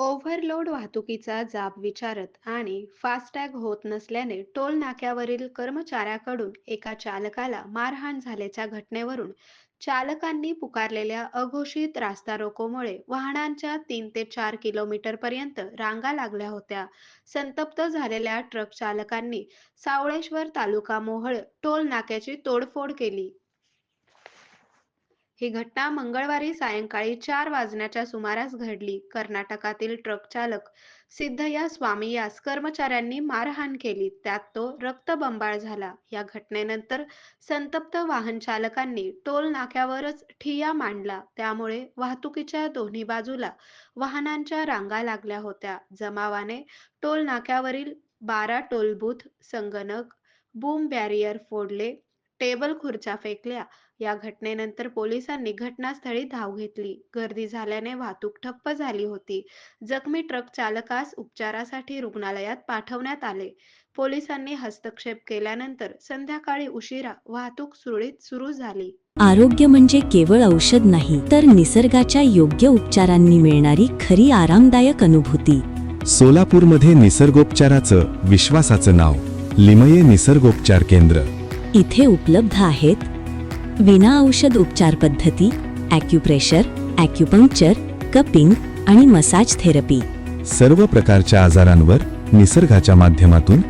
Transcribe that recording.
Overload वाहतुकीचा जाब विचारत आणि फास्टॅग होत नसल्याने टोल नाक्यावरील कर्मचाऱ्याकडून एका चालकाला मारहाण झाल्याच्या घटनेवरून चालकांनी पुकारलेल्या अघोषित रास्ता रोकोमुळे वाहनांच्या 3 ते 4 किलोमीटर पर्यंत रांगा लागल्या होत्या. संतप्त झालेल्या ट्रक चालकांनी सावळेश्वर तालुका मोहोळ टोल नाक्याची तोडफोड केली. ही घटना मंगळवारी सायंकाळी 4 वाजण्याच्या सुमारास घडली. कर्नाटकातील ट्रक चालक सिद्धय्या स्वामी यास कर्मचाऱ्यांनी मारहाण केली, त्यात तो रक्तबंबाळ झाला. या घटनेनंतर संतप्त वाहन चालकांनी टोल नाक्यावरच ठिय्या मांडला. त्यामुळे वाहतुकीच्या दोन्ही बाजूला वाहनांच्या रांगा लागल्या होत्या. जमावाने टोल नाक्यावरील 12 टोल बूथ, संगणक, बूम बॅरियर फोडले, टेबल खुर्च्या फेकल्या. या घटनेनंतर पोलिसांनी घटनास्थळी धाव घेतली. गर्दी झाल्याने वाहतूक ठप्प झाली होती. जखमी ट्रक चालकास उपचारासाठी रुग्णालयात पाठवण्यात आले. पोलिसांनी हस्तक्षेप केल्यानंतर संध्याकाळी उशिरा वाहतूक सुरळीत सुरू झाली. आरोग्य म्हणजे केवळ औषध नाही, तर निसर्गाच्या योग्य उपचारांनी मिळणारी खरी आरामदायक अनुभूती. सोलापूरमध्ये निसर्गोपचाराचं विश्वासाचं नाव लिमये निसर्गोपचार केंद्र. इथे उपलब्ध आहेत विना औषध उपचार पद्धती, ॲक्युप्रेशर, ॲक्युपंक्चर, कपिंग आणि मसाज थेरपी. सर्व प्रकारच्या आजारांवर निसर्गाच्या माध्यमातून